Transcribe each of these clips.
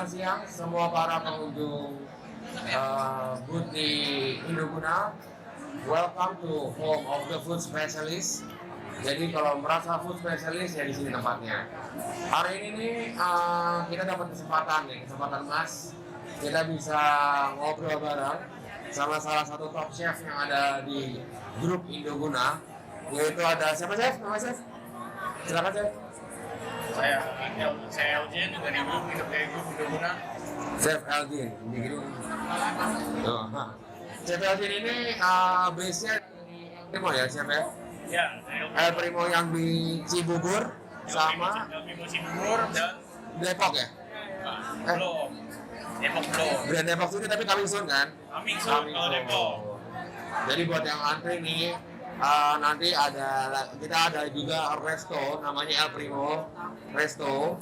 siang semua para pengunjung booth di Indoguna. Welcome to home of the food specialist. Jadi kalau merasa food specialist ya di sini tempatnya. Hari ini nih kita dapat kesempatan emas. Kita bisa ngobrol bareng sama salah satu top chef yang ada di grup Indoguna. Yaitu ada siapa chef? Nama chef? Silakan chef. Saya Eljin dari grup Indoguna. Chef Eljin, Chef Eljin ini base-nya dari El Primo ya chef ya? Ya, El Primo yang di Cibubur sama El Primo Cibubur dan Depok ya? belum. Depok belum. Brand Depok sini tapi coming soon kan? Coming soon kalau Depok. Jadi buat yang antri nih nanti kita ada juga resto namanya El Primo Resto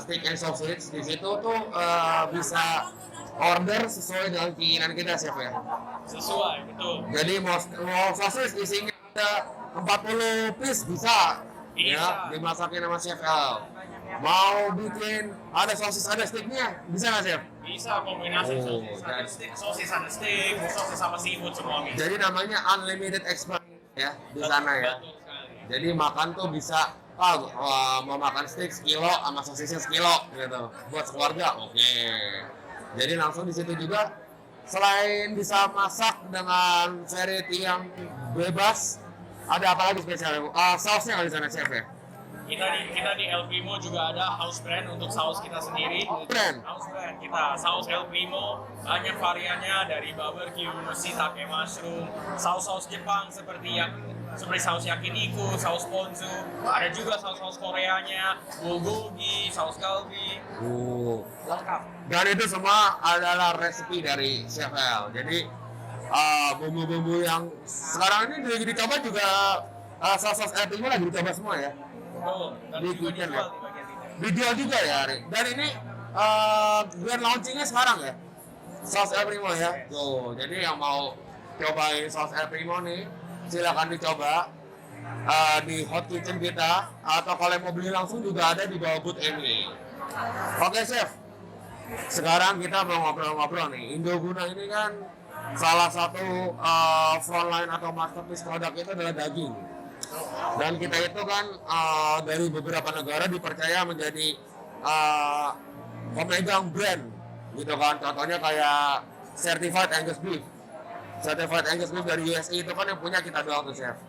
steak and sausage. Di situ tuh bisa order sesuai dengan keinginan kita chef ya. Sesuai, betul. Jadi mau sausage isinya ada 40 piece bisa. Ya, dimasakin sama chef El. Mau bikin ada sosis ada steaknya bisa nggak chef? Bisa kombinasi sosis ada steak, sosis sama seafood semua bisa. Jadi namanya unlimited experience ya di sana ya. Jadi makan tuh bisa mau makan steak sekilo sama sosisnya sekilo gitu. Buat keluarga oke. Jadi langsung di situ juga selain bisa masak dengan variety yang bebas, ada apa lagi spesial? Sausnya nggak di sana chef ya? Kita di El Primo juga ada house brand untuk saus kita sendiri. House brand kita, saus El Primo banyak variannya dari barbecue, shiitake mushroom, saus Jepang seperti saus yakiniku, saus ponzu, ada juga saus Koreanya, bulgogi, saus galbi. Lengkap. Dan itu semua adalah resepi dari Chef El. Jadi bumbu-bumbu yang sekarang ini lagi dicoba juga saus El Primo lagi dicoba semua ya. Betul, dan juga dijual di bagian ini. Dijual juga ya, Ari. Dan ini grand launchingnya sekarang ya, saus El Primo ya. Tuh, jadi yang mau cobain saus El Primo nih, silakan dicoba di hot kitchen kita, atau kalau mau beli langsung juga ada di bawah booth ini. Oke chef, sekarang kita mau ngobrol-ngobrol nih. Indoguna ini kan salah satu frontline atau masterpiece produk itu adalah daging. Dan kita itu kan dari beberapa negara dipercaya menjadi pemegang brand gitu kan. Contohnya kayak Certified Angus Beef. Certified Angus Beef dari USA itu kan yang punya kita doang tuh chef.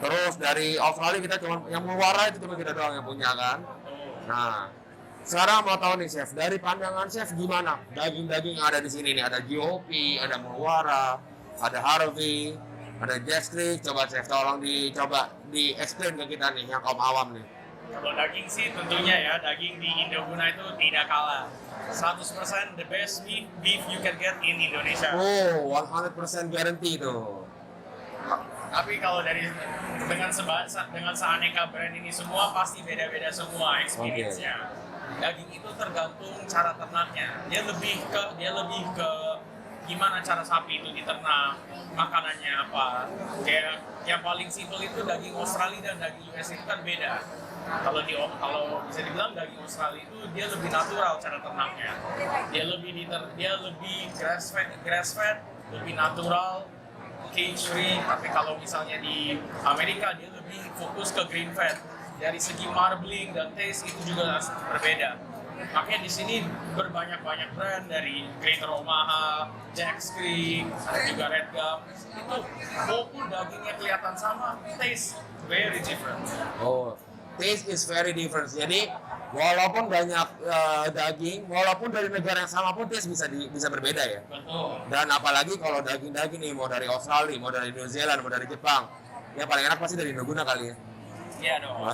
Terus dari Australia kita cuma yang Muwara itu cuma kita doang yang punya kan. Nah, sekarang mau tahu nih chef, dari pandangan chef gimana daging-daging yang ada di sini nih? Ada GOP, ada Muwara, ada Harvey, ada Jack Creek. Coba chef tolong di-explain ke kita nih yang kaum awam nih. Kalau daging sih tentunya ya, daging di Indoguna itu tidak kalah. 100% the best beef you can get in Indonesia. 100% guarantee tuh. Tapi kalau dengan seaneka brand ini semua pasti beda-beda semua experience-nya. Daging itu tergantung cara ternaknya. Dia lebih ke gimana cara sapi itu diternak, makanannya apa. Kayak yang paling simpel itu daging Australia dan daging US itu kan beda. Kalau bisa dibilang daging Australia itu dia lebih natural cara ternaknya. Dia lebih grass fed, lebih natural, cage free. Tapi kalau misalnya di Amerika dia lebih fokus ke green fed. Dari segi marbling dan taste itu juga berbeda. Makanya di sini berbanyak brand dari Greater Omaha, Jack's Creek, ada juga Red Gum. Itu walaupun dagingnya kelihatan sama, taste very different. Taste is very different. Jadi walaupun banyak daging, walaupun dari negara yang sama pun taste bisa berbeda ya. Betul. Dan apalagi kalau daging-daging nih mau dari Australia, mau dari New Zealand, mau dari Jepang, yang paling enak pasti dari Indoguna kali ya. Iya dong.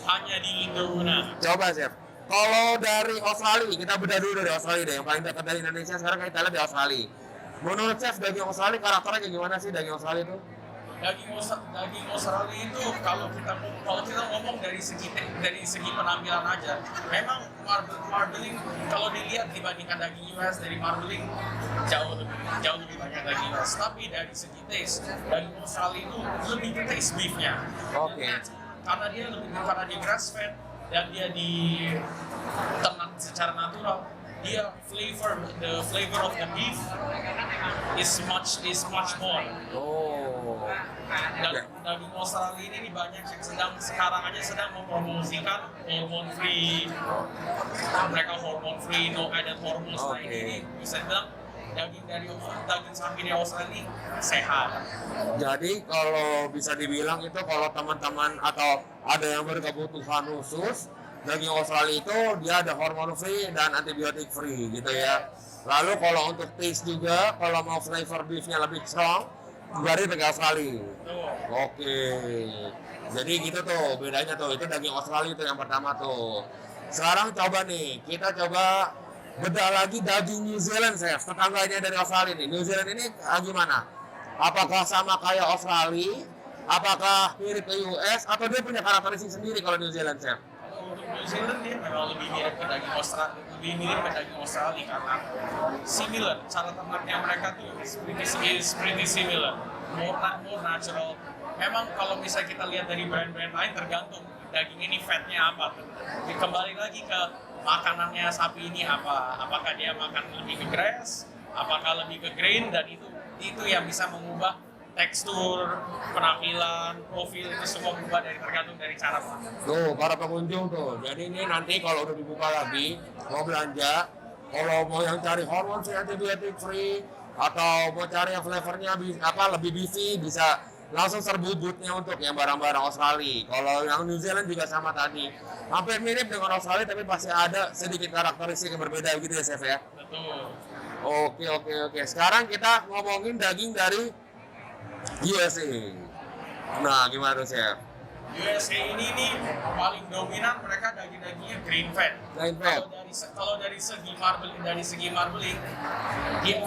Hanya di Indoguna. Coba chef. Kalau dari Australia, kita bedah dulu dari Australia deh. Yang paling dekat dari Indonesia sekarang kita lihat di Australia. Menurut chef, daging Australia karakternya kayak gimana sih daging Australia itu? Daging Australia itu kalau kita ngomong dari segi penampilan aja, memang marbling kalau dilihat dibandingkan daging US dari marbling jauh lebih banyak daging US. Tapi dari segi taste, daging Australia itu lebih ke taste beefnya. Oke. Karena dia grass fed dan dia di ternak secara natural dia the flavor of the beef is much more. Oh. Dan daging Australia ini banyak yang sekarang aja sedang mempromosikan hormon free, mereka hormon free, no added hormones. Nah ini bisa dibilang daging sapi di Australia ini sehat. Jadi kalau bisa dibilang itu kalau teman-teman atau ada yang berkebutuhan khusus, daging Australia itu dia ada hormon free dan antibiotik free gitu ya. Lalu kalau untuk taste juga, kalau mau flavor beefnya lebih strong, dari daging Australia. Oke. Jadi gitu tuh bedanya tuh, itu daging Australia itu yang pertama tuh. Sekarang coba nih, kita coba bedah lagi daging New Zealand, chef. Tetangganya dari Australia nih. New Zealand ini gimana? Apakah sama kayak Australia? Apakah mirip ke US? Atau dia punya karakteristik sendiri kalau New Zealand, chef? Untuk New Zealand dia memang lebih mirip ke daging Australia, karena similar, cara ternaknya mereka tuh is pretty similar, more natural. Memang kalau bisa kita lihat dari brand-brand lain tergantung daging ini fatnya apa. Kembali lagi ke makanannya sapi ini apa, apakah dia makan lebih ke grass, apakah lebih ke grain, dan itu yang bisa mengubah tekstur, penampilan, profil itu semua berubah tergantung dari cara makan. Tuh para pengunjung tuh, jadi ini nanti kalau udah dibuka lagi mau belanja, kalau mau yang cari hormon free, antibiotik free, atau mau cari yang flavornya lebih beefy, bisa langsung serbu bootnya untuk yang barang-barang Australia. Kalau yang New Zealand juga sama tadi, hampir mirip dengan Australia tapi pasti ada sedikit karakteristik yang berbeda gitu ya, chef ya. Betul. Oke. Sekarang kita ngomongin daging dari USA. Nah, gimana tuh, chef? USA ini nih paling dominan, mereka dagingnya green fat. Green fat. Kalau dari segi marbling, dia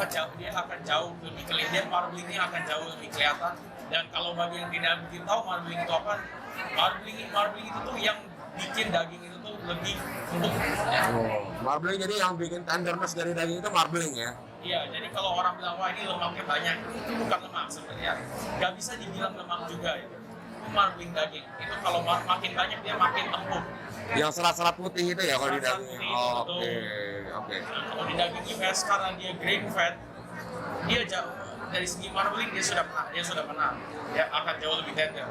akan jauh lebih kelihatan, marblingnya akan jauh lebih kelihatan. Dan kalau bagi yang tidak begitu tahu marbling itu apa, marbling itu tuh yang bikin daging itu tuh lebih empuk. Marbling jadi yang bikin tenderness dari daging itu marbling ya? Iya, jadi kalau orang bilang wah ini lemaknya banyak, itu bukan lemak sebenarnya. Nggak bisa dibilang lemak juga ya. Itu marbling daging. Itu kalau makin banyak dia makin empuk. Yang serat-serat putih itu ya kalau di daging. Oke. Nah, kalau di daging US karena dia grain fat, dia jauh dari segi marbling dia sudah menang. Dia akan jauh lebih tender.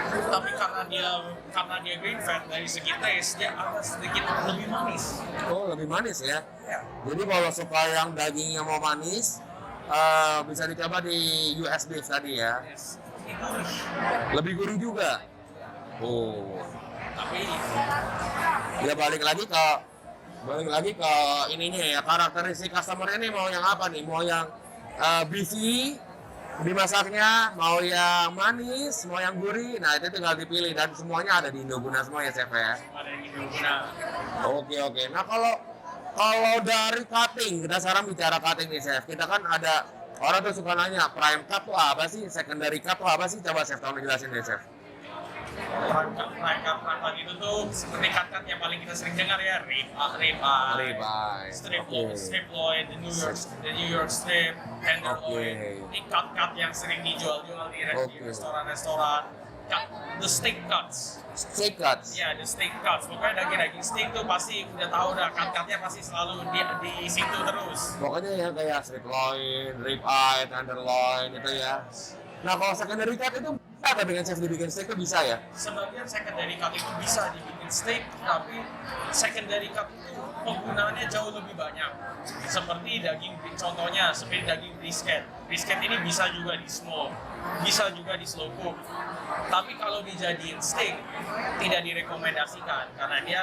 Tapi karena dia grain fat, dari segi taste dia akan sedikit lebih manis. Oh, lebih manis ya? Ya. Jadi kalau suka yang dagingnya mau manis, bisa dicoba di US beef tadi ya? Yes. Lebih gurih juga? Oh. Tapi Ya balik lagi ke ininya ya, karakteristik customer ini mau yang apa nih? Mau yang beefy dimasaknya, mau yang manis, mau yang gurih, nah itu tinggal dipilih dan semuanya ada di Indoguna semua ya, chef ya? ada yang Indoguna. Oke. Nah kalau dari cutting, kita sekarang bicara cutting nih, chef. Kita kan ada orang tuh suka nanya prime cut tuh apa sih, secondary cut tuh apa sih? Coba chef tolong jelasin deh, chef. Prime cut itu tuh seperti cut yang paling kita sering dengar ya, rib eye, strip loin, the New York strip, tenderloin. Ini cut yang sering dijual di restoran-restoran. The steak cuts. Steak cuts. Ya, the steak cuts. Pokoknya daging steak tuh pasti udah tahu dah cut-cutnya pasti selalu di situ terus. Pokoknya ya kayak strip loin, rib eye, tenderloin itu ya. Nah kalau secondary cut itu apa dengan chef dibikin steak itu bisa ya? Sebagian secondary cut itu bisa dibikin steak, tapi secondary cut itu penggunaannya jauh lebih banyak. Seperti contohnya seperti daging brisket. Brisket ini bisa juga di smoke, bisa juga di slow cook. Tapi kalau dijadiin steak tidak direkomendasikan karena dia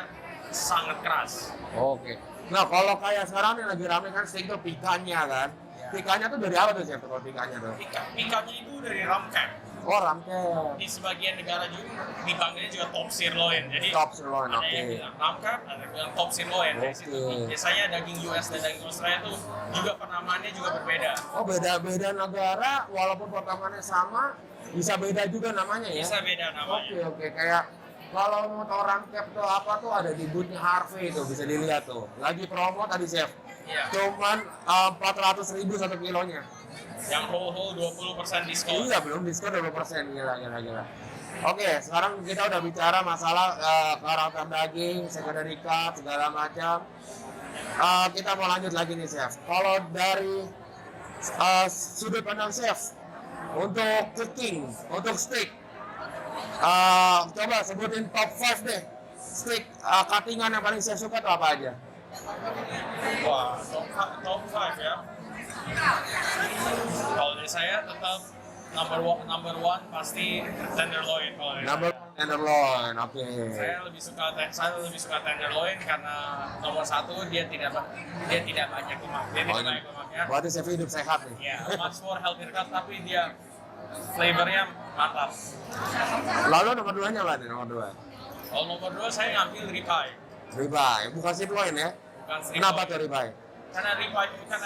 sangat keras. Oke. Nah kalau kayak sekarang yang lagi rame kan steak itu picannya kan? Picannya tuh dari apa tuh chef kalau picannya tuh? Picannya itu dari ram cap. Oh, ramket. Di sebagian negara juga dipanggilnya juga top sirloin. Jadi Top sirloin, ada oke. yang bilang ram cap, ada yang bilang top sirloin. Dari situ. Biasanya daging US dan daging Australia itu juga penamaannya juga berbeda. Oh, beda negara walaupun potongannya sama bisa beda juga namanya ya? Bisa beda namanya. Oke. Kayak kalau mau tahu ramket tuh apa tuh ada di boothnya Harvey tuh, bisa dilihat tuh. Lagi promo tadi chef. Iya. Cuman 400.000 1 kilonya. Yang whole 20% diskon. Iya, belum diskon 20%. Gila. Oke, sekarang kita udah bicara masalah karakter daging, secondary cut, segala macam. Kita mau lanjut lagi nih chef. Kalau dari sudut pandang chef untuk cooking, untuk steak, coba sebutin top 5 deh steak cuttingan yang paling chef suka tuh apa aja? Wah, top 5 ya. Kalau dari saya tetap number one pasti tenderloin kalau dari Number saya. tenderloin, oke. Saya lebih suka tenderloin karena nomor satu dia tidak banyak lemak. Dia tidak banyak lemaknya. Berarti chef hidup sehat nih. Ya, much more healthy cut tapi dia flavornya mantap. Lalu nomor 2-nya apa nih nomor 2? Kalau nomor 2 saya ngambil ribeye. Ribeye, bukan sirloin ya? Bukan sirloin. Kenapa tuh ribeye? Karena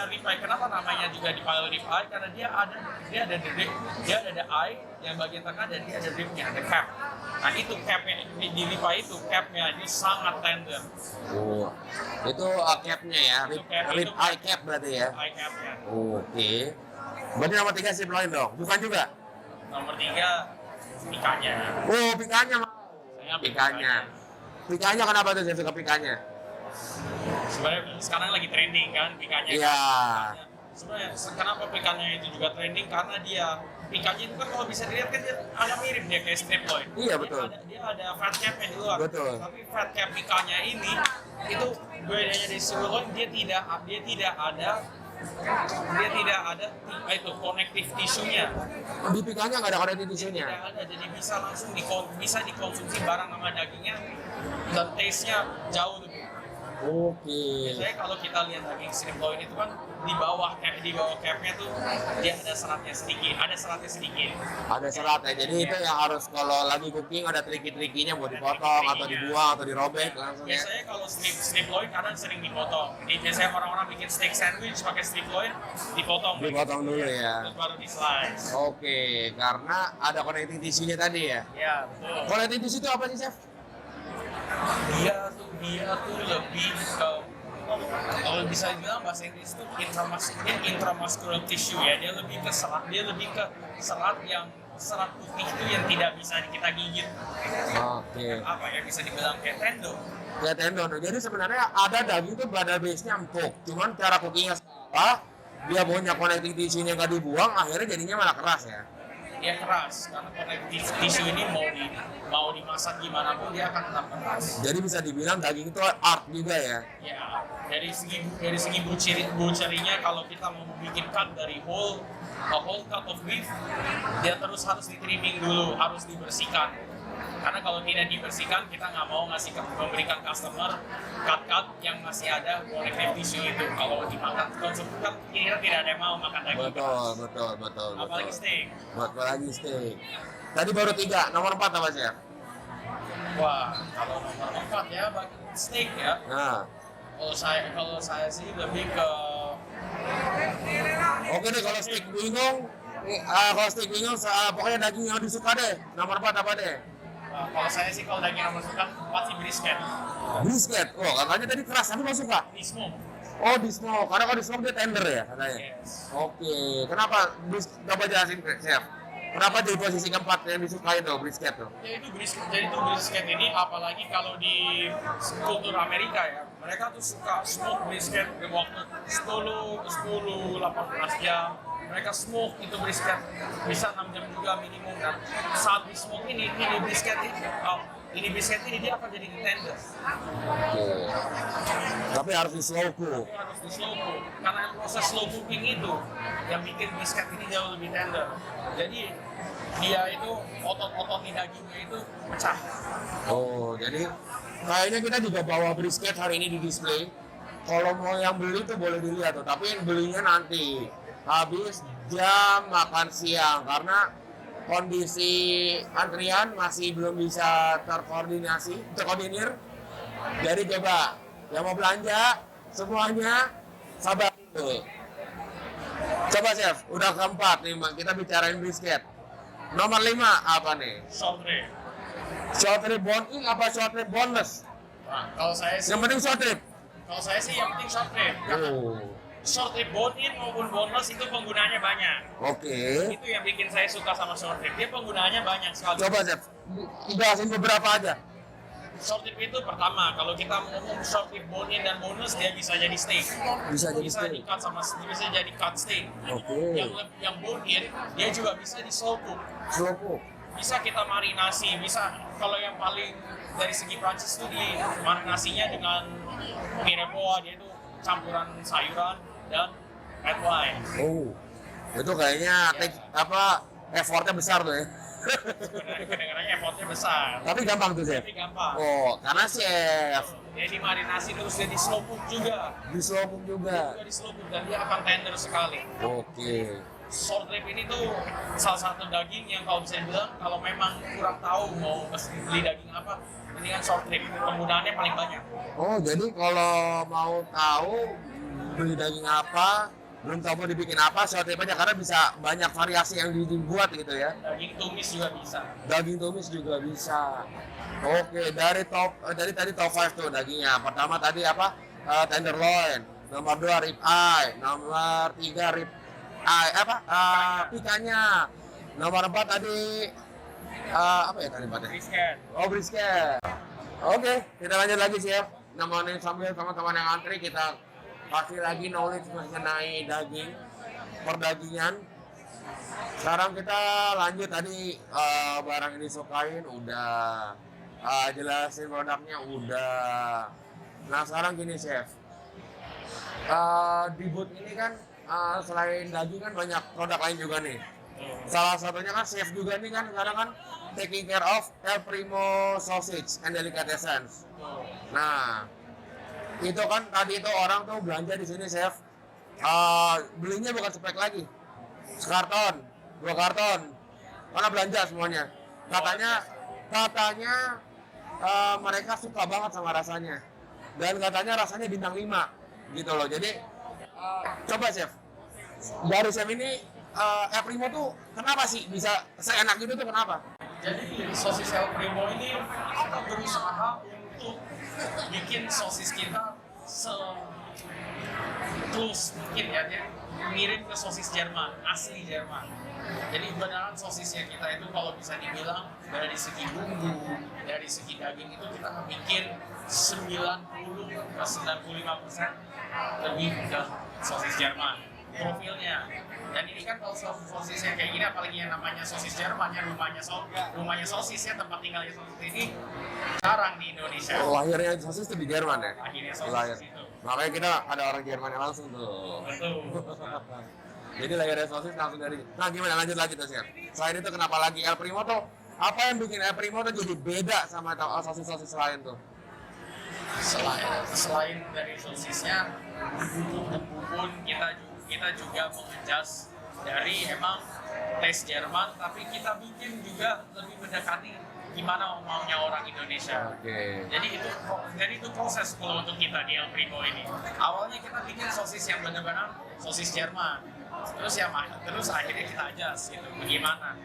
ribeye, kenapa namanya juga dipanggil ribeye? Karena dia ada the rib, dia ada the eye yang bagian tengah dan dia ada ribnya, the cap. Nah itu capnya di ribeye itu capnya ini sangat tender. Oh, itu capnya ya, rib eye cap berarti ya? Eye capnya. Oke. Berarti nomor 3 sirloin dong? Bukan juga? Nomor 3 ikannya. Oh, pikanya. Saya ambil Pikanya. Pikanya kenapa tuh saya suka pikanya? Sebenarnya sekarang lagi trending kan ikannya. Iya. Sebenarnya kenapa ikannya itu juga trending karena ikannya itu kan kalau bisa dilihat kan dia agak mirip dia kayak strip loin. Iya, betul. Dia ada fat capnya di luar. Betul. Tapi fat cap ikannya ini itu bedanya di sirloin dia tidak ada itu connective tissue-nya. Di pikanya nggak ada connective Tidak tissue-nya. ada, jadi bisa langsung bisa dikonsumsi bareng sama dagingnya dan taste-nya jauh lebih. Oke. Biasanya kalau kita lihat daging sirloin itu kan di bawah capnya tuh dia ada seratnya sedikit. Ada serat ya. Jadi itu yang harus kalau lagi cooking ada triki-trikinya buat dipotong atau dibuang atau dirobek langsung ya. Biasanya kalau sirloin kadang sering dipotong. Jadi biasanya orang-orang bikin steak sandwich pakai sirloin dipotong. Dipotong dulu ya. Terus baru di slice. Oke, karena ada connecting tissue-nya tadi ya. Ya betul. Connecting tissue itu apa sih, Chef? Dia tuh lebih ke kalau bisa dibilang bahasa Inggris itu intramuscular tissue ya, dia lebih ke serat serat putih itu yang tidak bisa kita gigit. Oke. Apa ya bisa dibilang kayak tendon. Ya tendon. Jadi sebenarnya ada daging itu pada base-nya empuk. Cuman cara cookingnya apa? Dia punya connecting tissue-nya nggak dibuang, akhirnya jadinya malah keras ya. Dia keras karena connective tissue ini mau dimasak gimana pun dia akan tetap keras. Jadi bisa dibilang daging itu art juga ya. Ya, dari segi butchery-nya kalau kita mau bikin cut dari whole cut of beef, dia terus harus di-trimming dulu, harus dibersihkan. Karena kalau tidak dibersihkan, kita nggak mau memberikan customer cut yang masih ada connective tissue itu. Kalau dimakan konsumsi kan kira tidak ada yang mau makan daging keras. Betul. Apalagi steak. Apalagi steak. Tadi baru 3, nomor 4 apa sih ya? Wah, kalau nomor 4 ya steak ya. Nah, Kalau saya sih lebih ke oke deh kalau steak bingung, pokoknya daging yang disuka deh. Nomor 4 apa deh? kalau saya sih kalau daging nomor suka pasti brisket. Brisket. Oh, katanya tadi keras, tapi nggak suka. Di smoke. Oh, di smoke. Karena kalau di smoke dia tender ya katanya. Yes. Oke. Kenapa? Coba jelasin, Chef. Kenapa jadi posisi keempat yang disukai tuh brisket tuh? Jadi itu brisket ini apalagi kalau di kultur Amerika ya. Mereka tuh suka smoke brisket waktu 10-18 jam. Mereka smoke itu brisket bisa 6 jam juga minimum kan. Saat di smoke ini brisket ini dia akan jadi tender. Oke. Tapi harus di slow cook. Harus di slow cook karena proses slow cooking itu yang bikin brisket ini jauh lebih tender. Jadi dia itu otot-otot di dagingnya itu pecah. Oh, jadi kayaknya kita juga bawa brisket hari ini di display. Kalau mau yang beli tuh boleh dilihat tuh, tapi yang belinya nanti habis jam makan siang karena kondisi antrian masih belum bisa terkoordinir. Jadi coba yang mau belanja semuanya sabar dulu. Coba Chef, udah keempat nih kita bicarain brisket. Nomor 5 apa nih? Short rib. Short rib bone in apa short rib boneless? Nah, kalau saya sih Yang penting short rib. yang penting short rib. Oh. Short rib bone in maupun boneless itu penggunaannya banyak. Oke. Itu yang bikin saya suka sama short rib. Dia penggunaannya banyak sekali. Coba Chef, jelasin beberapa aja. Short rib itu pertama, kalau kita ngomong short rib bone in dan boneless, dia bisa jadi steak. Bisa jadi Bisa steak. di-cut bisa jadi cut steak. Oke. Yang bone in, dia juga bisa di slow cook. Slow cook. Bisa kita marinasi, bisa kalau yang paling dari segi Prancis itu di marinasinya dengan mirepoix, dia itu campuran sayuran dan red wine. Oh, itu kayaknya effortnya besar tuh ya. Kadang-kadang effortnya besar. Tapi gampang tuh chef. Tapi gampang. Oh, karena chef Dia dimarinasi terus dia di slow cook juga. di slow cook juga. Juga di slow cook dan dia akan tender sekali. Oke. Short rib ini tuh salah satu daging yang kalau bisa dibilang kalau memang kurang tahu mau mesti beli daging apa, ini kan short rib penggunaannya paling banyak. Oh, jadi kalau mau tahu beli daging apa, belum tahu mau dibikin apa, short rib aja karena bisa banyak variasi yang dibuat gitu ya. Daging tumis juga bisa. Daging tumis juga bisa. Oke, dari tadi top 5 tuh dagingnya. Pertama tadi apa? Tenderloin. Nomor 2 rib eye. Nomor 3 rib eye pikanya. Nomor 4 tadi apa ya tadi Pak? Brisket. Oh, brisket. Oke, kita lanjut lagi chef. Nemenin sambil teman-teman yang antri kita kasih lagi knowledge mengenai daging perdagingan. Sekarang kita lanjut tadi barang yang disukain udah, jelasin produknya udah. Nah sekarang gini chef, di booth ini kan selain daging kan banyak produk lain juga nih. Salah satunya kan chef juga nih kan sekarang kan taking care of El Primo Sausage and Delicatessens. Nah itu kan tadi itu orang tuh belanja di sini chef, belinya bukan spek lagi, sekarton, 2 karton, karena belanja semuanya. Katanya mereka suka banget sama rasanya, dan katanya rasanya bintang 5 gitu loh. Jadi coba chef, dari chef ini El Primo tuh kenapa sih bisa seenak itu tuh kenapa? Jadi sosis El Primo ini kita berusaha untuk bikin sosis kita close mungkin ya, dia mirip ke sosis Jerman, asli Jerman. Jadi beneran sosisnya kita itu kalau bisa dibilang dari segi bumbu, dari segi daging itu kita bikin 90 ke 95% lebih ke sosis Jerman profilnya. Dan ini kan kalau sosisnya kayak gini, apalagi yang namanya sosis Jerman, ya rumahnya sosis ya, tempat tinggalnya sosis ini jarang di Indonesia. Lahirnya sosis itu di Jerman ya? Akhirnya sosis Lahir. itu. Makanya kita ada orang Jerman yang langsung tuh. Betul. Jadi lahirnya sosis langsung dari. Nah gimana lanjut lagi tuh chef? Selain itu kenapa lagi El Primo tuh? Apa yang bikin El Primo tuh jadi beda sama sosis-sosis lain tuh? Selain dari sosisnya, bumbu pun kita juga mengejas dari emang tes Jerman, tapi kita bikin juga lebih mendekati gimana maunya orang Indonesia. Oke. Jadi itu proses kalau untuk kita di El Primo ini. Awalnya kita bikin sosis yang benar-benar sosis Jerman. Terus akhirnya kita adjust gitu. Bagaimana?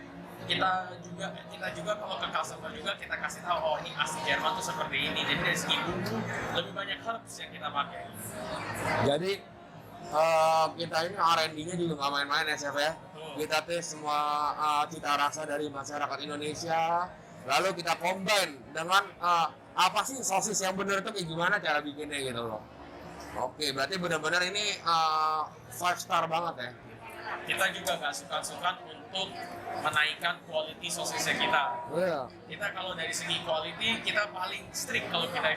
Kita juga kalau ke customer juga kita kasih tahu, oh ini asli Jerman tuh seperti ini. Jadi dari segi bumbu lebih banyak herbs yang kita pakai. Jadi kita ini R&D-nya juga nggak main-main ya chef ya. Kita tes semua cita rasa dari masyarakat Indonesia. Lalu kita combine dengan apa sih sosis yang benar itu kayak gimana cara bikinnya gitu loh. Oke, berarti benar-benar ini 5 star banget ya. Kita juga nggak suka-suka untuk menaikkan quality sosisnya kita. Iya. Kita kalau dari segi quality, kita paling strict kalau kita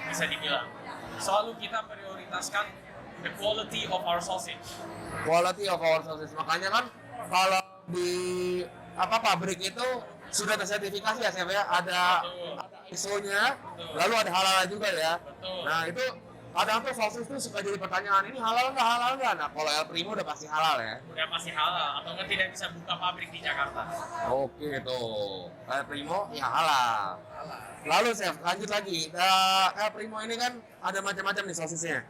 bisa dibilang. Selalu kita prioritaskan the quality of our sausage. Quality of our sausage. Makanya kan kalau di pabrik itu sudah tersertifikasi ya chef ya, ada ISO-nya, lalu ada halal juga ya. Betul. Nah itu kadang tuh sosis tuh suka jadi pertanyaan, ini halal nggak? Nah kalau El Primo udah pasti halal ya. Udah pasti halal, atau nggak tidak bisa buka pabrik di Jakarta. Oke tuh, El Primo ya halal. Lalu chef lanjut lagi, El Primo ini kan ada macam-macam nih sosisnya.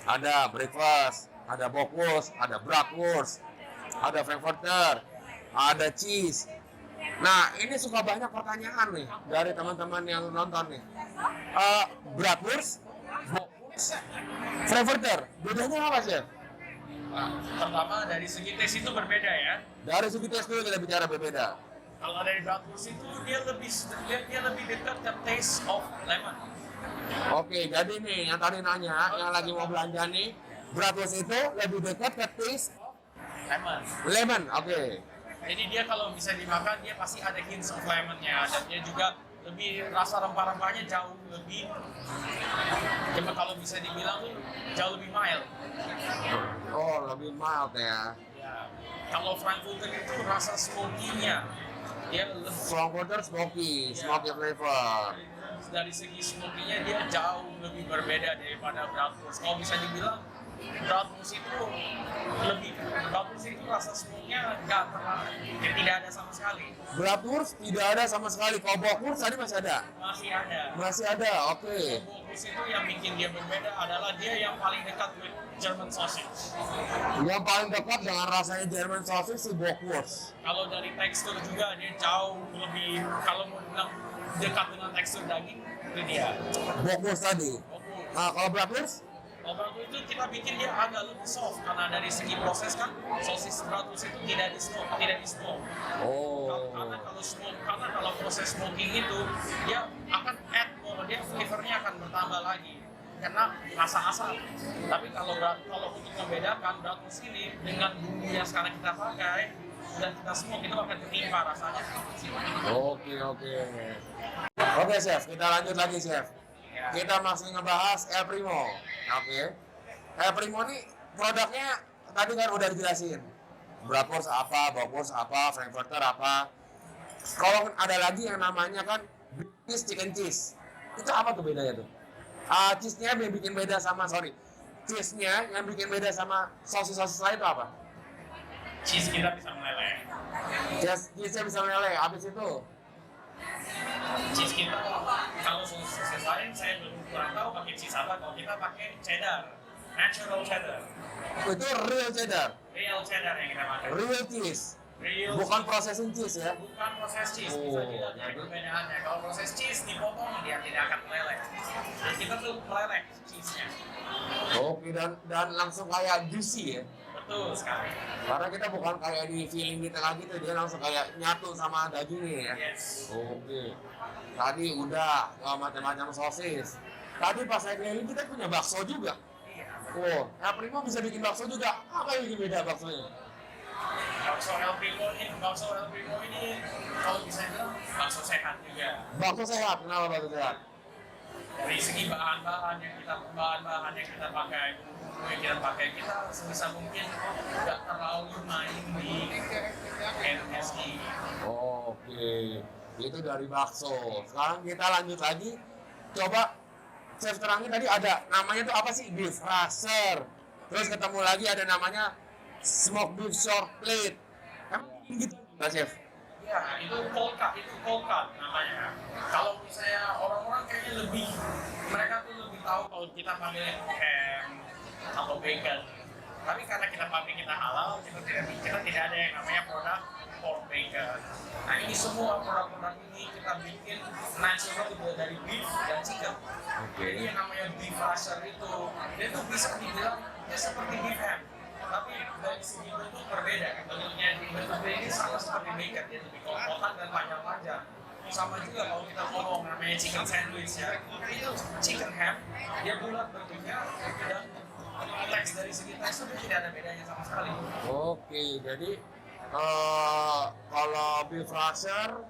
Ada breakfast, ada bockwurst, ada bratwurst, ada frankfurter, ada cheese. Nah, ini suka banyak pertanyaan nih dari teman-teman yang nonton nih. Bratwurst, bockwurst, frankfurter, bedanya apa sih? Nah, pertama dari segi tes itu berbeda ya. Dari segi tes dulu kita bicara berbeda. Kalau dari bratwurst itu dia lebih dekat ke taste of lemon. Oke, jadi nih yang tadi nanya, yang lagi mau belanja nih, bratwurst itu lebih dekat ke taste Lemon. lemon. Oke. Jadi dia kalau bisa dimakan dia pasti ada hints of lemonnya dan dia juga lebih rasa rempah-rempahnya jauh lebih, cuma kalau bisa dibilang tuh jauh lebih mild. Oh, lebih mild ya. Ya. Kalau Frankfurter itu rasa smoky-nya dia lebih, Frankfurter smoky flavor. dari segi smoky-nya dia jauh lebih berbeda daripada bratwurst. Kalau bisa dibilang bratwurst itu rasa smoke-nya nggak terlalu, ya tidak ada sama sekali. Bratwurst tidak ada sama sekali. Kalau bockwurst tadi masih ada. Masih ada. Masih ada. Oke. Bratwurst itu yang bikin dia berbeda adalah dia yang paling dekat with German sausage. Yang paling dekat dengan rasanya German sausage si bockwurst. Kalau dari tekstur juga dia jauh lebih, kalau mau bilang dekat dengan tekstur daging itu dia. Bockwurst tadi. Bratwurst. Nah, kalau bratwurst? Bratwurst itu kita bikin dia agak lebih soft karena dari segi proses kan sosis bratwurst itu tidak di smoke. Oh. Karena kalau proses smoking itu dia akan add more, dia flavornya akan bertambah lagi karena rasa asam. Tapi kalau untuk membedakan bratwurst ini dengan bumbu yang sekarang kita pakai dan kita smoke itu akan ketimpa rasanya. Oke. Oke, Chef. Kita lanjut lagi, Chef. Ya. Kita masih ngebahas El Primo. Oke. El Primo ini produknya tadi kan udah dijelasin. Bratwurst apa, bockwurst apa, Frankfurter apa. Kalau ada lagi yang namanya kan British chicken cheese. Itu apa tuh bedanya tuh? Cheese-nya yang bikin beda sama, cheese-nya yang bikin beda sama sosis-sosis lain itu apa? Cheese kita bisa meleleh. Cheese-nya bisa meleleh. Habis itu Cheese kita kalau sosis lain saya belum kurang tahu pakai cheese apa. Kalau kita pakai cheddar, natural cheddar, itu real cheddar. real cheddar yang kita pakai. Real cheese. Real Bukan processing cheese ya. bukan proses cheese. Oh, Bisa dilihat dari jadi- perbedaannya. Kalau proses cheese dipotong dia tidak akan meleleh. Dan kita tuh meleleh cheese-nya. Oke, dan langsung kayak juicy ya. Betul sekali. Karena kita bukan kayak di feeling di tengah gitu, dia langsung kayak nyatu sama dagingnya ya. Yes. Oke. Tadi udah macam-macam sosis. Tadi pas saya keliling kita punya bakso juga. Iya. Oh, El Primo bisa bikin bakso juga. Apa yang bikin beda baksonya? Bakso El Primo ini kalau bisa bilang bakso sehat juga. Bakso sehat, kenapa bakso sehat? Dari segi bahan-bahan yang kita pakai, bumbu yang kita pakai, kita sebisa mungkin nggak terlalu main di MSG. Oke, itu dari bakso. Sekarang kita lanjut lagi. Coba chef terakhir tadi ada namanya tuh apa sih? Beef racer. Terus ketemu lagi ada namanya smoked beef short plate. Emang gitu nggak chef? Ya, itu cold cut namanya. Kalau misalnya orang-orang kayaknya mereka tuh lebih tahu kalau kita pakai ham atau bacon. Tapi karena kita halal, kita tidak ada yang namanya produk pork bacon. Nah ini semua produk-produk ini kita bikin natural dari beef dan chicken. Jadi yang namanya beef rasher itu, dia tuh bisa dibilang dia seperti beef ham. Tapi dari segi bentuk berbeda. Bentuknya ini sama seperti bacon, dia lebih kokohan dan panjang-panjang. Sama juga kalau kita ngomong namanya chicken sandwich ya, itu chicken ham, dia bulat bentuknya dan dari segi tekstur tidak ada bedanya sama sekali. Oke, jadi kalau beef rasher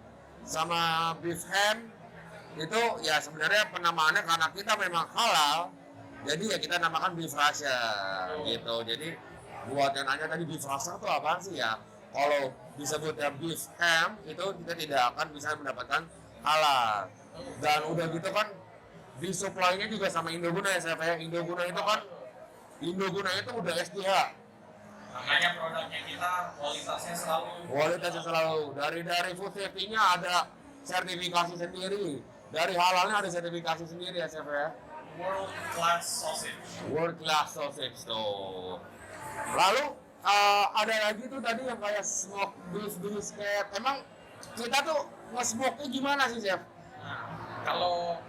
sama beef ham itu ya sebenarnya penamaannya karena kita memang halal, jadi ya kita namakan beef rasher gitu. Jadi buat yang nanya tadi beef rasher itu apaan sih ya? Kalau disebutnya beef ham itu kita tidak akan bisa mendapatkan halal. Dan udah gitu kan disuplainya juga sama Indoguna ya, saya Indoguna itu udah SDH. Makanya produknya kita Kualitasnya selalu dari food safety-nya ada sertifikasi sendiri, dari halalnya ada sertifikasi sendiri ya chef ya. world class sausage Tuh. Lalu ada lagi tuh tadi yang kayak smoke beef brisket. Emang kita tuh nge-smoke-nya gimana sih chef? Nah,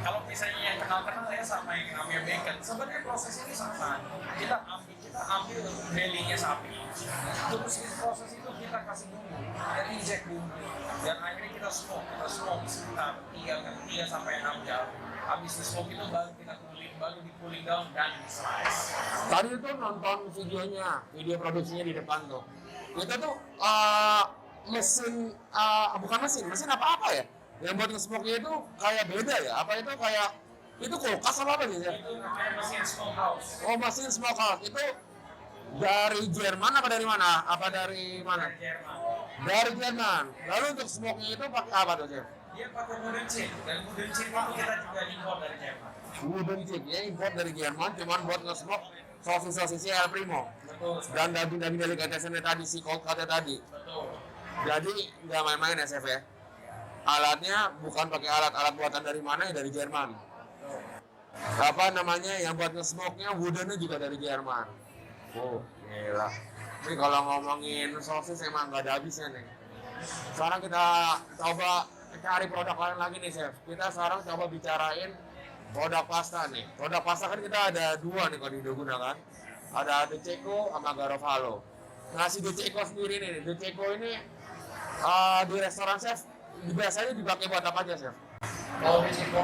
kalau misalnya yang kenal ya sama yang namanya bacon, sebenarnya proses ini sama. Kita ambil belly-nya sapi. Terus proses itu kita kasih bumbu, dan injek bumbu, dan akhirnya kita smoke sekitar 3 sampai 6 jam. Habis di smoke itu baru kita di cooling down dan di slice. Tadi itu nonton videonya, video produksinya di depan tuh. Itu tuh bukan mesin apa ya? Yang buat nge-smoke-nya itu kayak beda ya? Apa itu kayak itu kulkas apa sih? Itu namanya mesin smokehouse. Oh, mesin smokehouse itu dari Jerman apa dari mana? Apa dari mana? Dari Jerman. Dari Jerman. Lalu untuk smoke-nya itu pakai apa tuh, Chef? Dia pakai wooden chip, dan wooden chip itu kita juga import dari Jerman. Wooden chip ya, import dari Jerman, cuman buat nge-smoke sosis-sosisnya El Primo. Betul. Dan daging-daging delikatesennya tadi, si cold cut-nya tadi. Betul. Jadi nggak main-main ya, Chef ya? Alatnya bukan pakai alat-alat buatan dari mana ya, dari Jerman. Apa namanya, yang buat nge-smoke-nya wooden-nya juga dari Jerman. Oh, gila. Ini kalau ngomongin sosis emang nggak ada habisnya nih. Sekarang kita coba cari produk lain lagi nih, Chef. Kita sekarang coba bicarain produk pasta nih. Produk pasta kan kita ada 2 nih kalau di Indoguna kan. Ada De Cecco sama Garofalo. Nah, si De Cecco sendiri nih, De Cecco ini di restoran, Chef, biasanya dipakai buat apa aja, Chef? Kalau di Ceko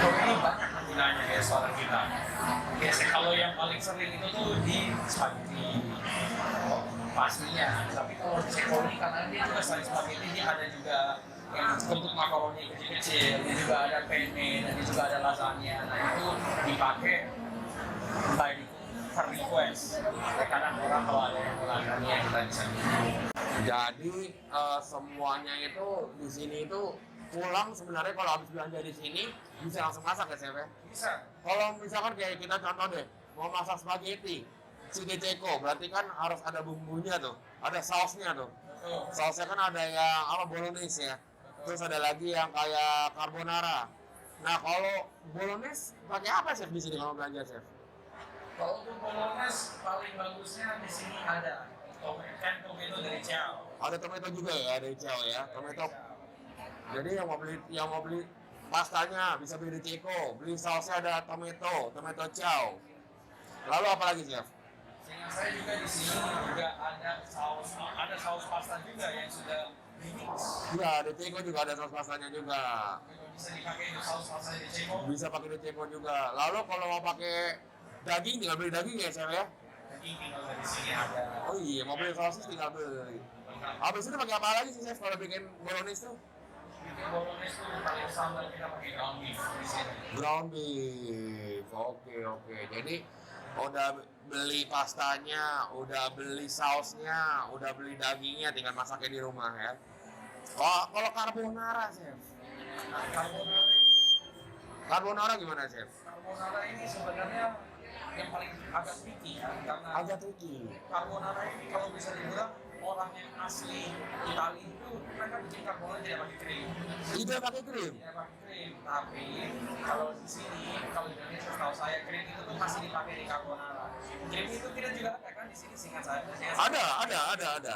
ini banyak penggunanya di restoran kita. Biasanya kalau yang paling sering itu tuh di spaghetti, pastinya. Tapi kalau di Ceko ini karena dia juga selain spaghetti, dia ada juga yang bentuk makaroni kecil-kecil, dia juga ada penne, dan dia juga ada lasagna. Nah itu dipakai by per request. Kadang orang kalau ada yang pelanggannya yang kita bisa Jadi semuanya itu di sini itu pulang sebenarnya kalau habis belanja di sini bisa langsung masak ya, Chef ya? bisa. Kalau misalkan kayak kita contoh deh, mau masak spaghetti, si De Cecco berarti kan harus ada bumbunya tuh, ada sausnya tuh. Sausnya kan ada yang apa, bolognese ya. Terus ada lagi yang kayak carbonara. Nah, kalau bolognese pakai apa, Chef, di sini kalau belanja, Chef? Kalau untuk bolognese paling bagusnya di sini ada tomato dari Ciao. Ada tomato juga ya, dari Ciao ya, tomato. Jadi yang mau beli pastanya bisa beli di Cecco, beli sausnya ada tomato Ciao. Lalu apa lagi, Chef? Sehingga saya juga di sini juga ada saus pasta juga yang sudah dimix. Iya, di Cecco juga ada saus pastanya juga. Bisa dipakai untuk saus pasta di Ceko. Bisa pakai di Cecco juga. Lalu kalau mau pakai daging tinggal beli daging ya, Chef ya? Daging tinggal dari sini ada. Oh iya, mau beli sosis tinggal beli. Habis itu pakai apa lagi sih, Chef, kalau bikin bolognese tuh? Bikin bolognese itu paling standar kita pakai ground beef di sini. Ground beef. Oke. Jadi udah beli pastanya, udah beli sausnya, udah beli dagingnya, tinggal masaknya di rumah ya. Kalau carbonara, Chef? Carbonara gimana, Chef? Carbonara ini sebenarnya yang paling agak tricky ya, karena Agak tricky. carbonara ini kalau bisa dibilang orang yang asli Italia itu mereka bikin carbonara tidak pakai krim. Tidak pakai krim. Tidak pakai krim, tapi kalau di sini, kalau di Indonesia setahu saya krim itu tuh masih dipakai di carbonara. Krim itu kita juga ada kan di sini, seingat saya. Ada.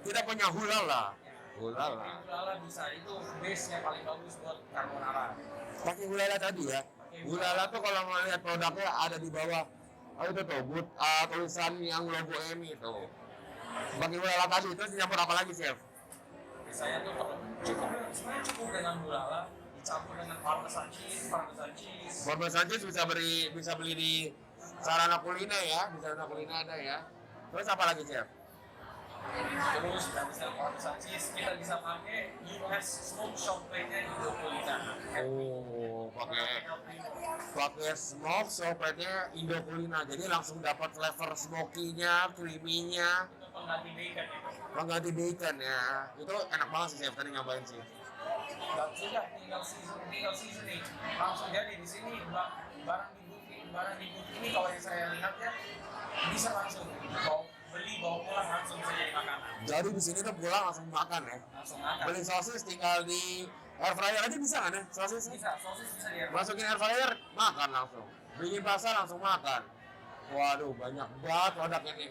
Kita punya hulala. Hulala. Krim ulala bisa, itu base-nya paling bagus buat carbonara. Pakai hulala tadi ya. Hulala tuh kalau mau lihat produknya ada di bawah. Oh itu tuh, tulisan yang logo EMI itu. Pakai hulala tadi, terus dicampur apa lagi, Chef? Saya tuh sebenarnya cukup dengan ulala, dicampur dengan parmesan cheese. Parmesan cheese bisa beli di Sarana Kulina ya, di Sarana Kulina ada ya. Terus apa lagi, Chef? Terus dari parmesan cheese kita bisa pakai US smoke shop plate-nya Indokulina. Oh, pakai smoke sopetnya Indokulina, jadi langsung dapat flavor smoky-nya, creamy-nya. Itu pengganti bacon itu. Pengganti bacon ya, itu enak banget sih, Chef, tadi nyobain sih. Dan sudah tinggal seasoning, langsung jadi di sini barang di booth ini kalau yang saya lihat ya bisa langsung bawa pulang langsung saja makanan. Jadi di sini tuh pulang langsung makan ya. Langsung makan. Beli sosis tinggal di air fryer aja bisa kan ya? Sosis Bisa, sosis bisa dia. masukin air fryer, makan langsung. Bikin pasta langsung makan. Waduh, banyak banget produk ini.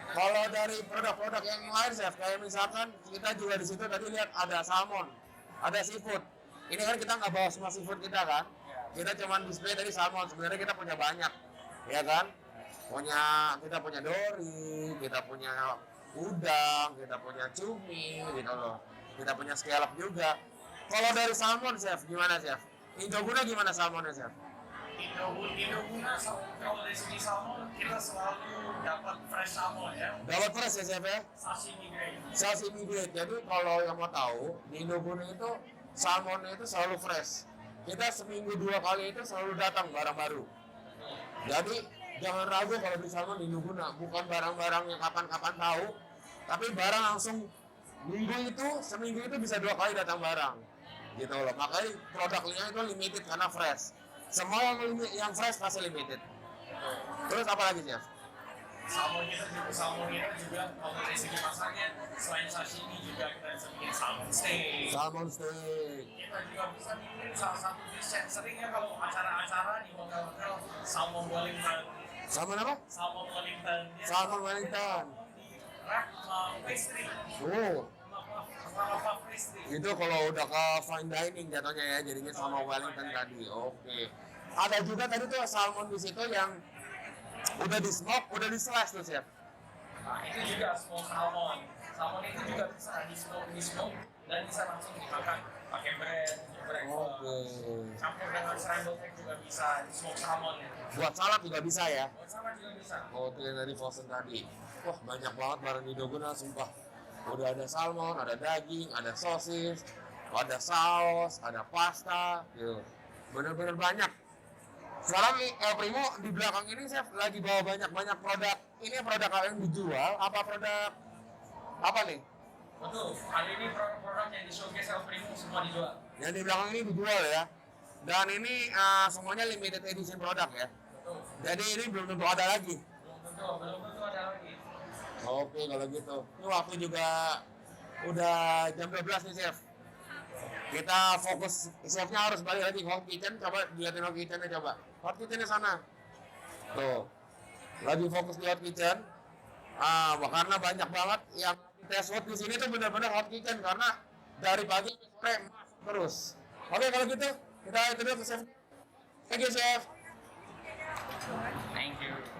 Kalau dari produk-produk yang lain, Chef, kayak misalkan kita juga di situ tadi lihat ada salmon, ada seafood. Ini kan kita nggak bawa semua seafood kita kan? Kita cuma display tadi salmon. Sebenarnya kita punya banyak, ya kan? kita punya dori, kita punya udang, kita punya cumi gitu loh. Kita punya scallop juga. Kalau dari salmon, chef, gimana chef? Indoguna gimana salmonnya, chef? Indoguna kalau dari segi salmon kita selalu dapat fresh salmon ya. Dapat fresh ya, chef ya? Sashimi grade. Sashimi grade. Jadi kalau yang mau tahu, di Indoguna itu salmonnya itu selalu fresh. Kita seminggu 2 kali itu selalu datang barang baru. Jadi jangan ragu kalau beli salmon di Indoguna. Bukan barang-barang yang kapan-kapan tahu, tapi barang langsung seminggu itu bisa 2 kali datang barang. Gitu loh. Makanya produknya itu limited karena fresh. Semua yang fresh pasti limited. Terus apa lagi, chef? Salmon kita juga kalau dari segi masaknya selain sashimi juga kita bisa bikin salmon steak. Salmon steak. Kita juga bisa bikin salah satu dish yang seringnya kalau acara-acara di hotel-hotel salmon Wellington. Salmon apa? Salmon Wellington. Salmon Wellington. Di wrap pastry. Oh. Sama puff pastry. Itu kalau udah ke fine dining jatuhnya ya, jadinya sama Wellington tadi. Oke. Ada juga tadi tuh salmon di situ yang udah di smoke, udah di slice tuh, chef. Nah, itu juga smoked salmon. Salmon itu juga bisa di smoke dan bisa langsung dimakan pakai bread, Oke. campur dengan scrambled egg juga bisa di smoked salmon ya. Buat salad juga bisa ya. Buat salad juga bisa. Oh, itu yang dari frozen tadi. Wah, banyak banget barang di Indoguna, sumpah. Udah ada salmon, ada daging, ada sosis, ada saus, ada pasta, gitu. Bener-bener banyak. Sekarang nih, El Primo di belakang ini saya lagi bawa banyak-banyak produk. Ini produk yang dijual, apa produk apa nih? Betul. Kali ini produk-produk yang di showcase El Primo semua dijual. Yang di belakang ini dijual ya. Dan ini semuanya limited edition produk ya. Betul. Jadi ini belum tentu ada lagi. Belum tentu ada lagi. Oke kalau gitu. Ini waktu juga udah jam 12 nih, chef. Kita fokus, chefnya harus balik lagi ke hot kitchen. Coba dilihatin hot kitchennya coba. Hot kitchennya sana. Tuh. Lagi fokus di hot kitchen. Karena banyak banget yang test food di sini tuh benar-benar hot kitchen karena dari pagi sampai sore masuk terus. Oke kalau gitu kita itu dulu ke chef. Thank you, chef. Thank you.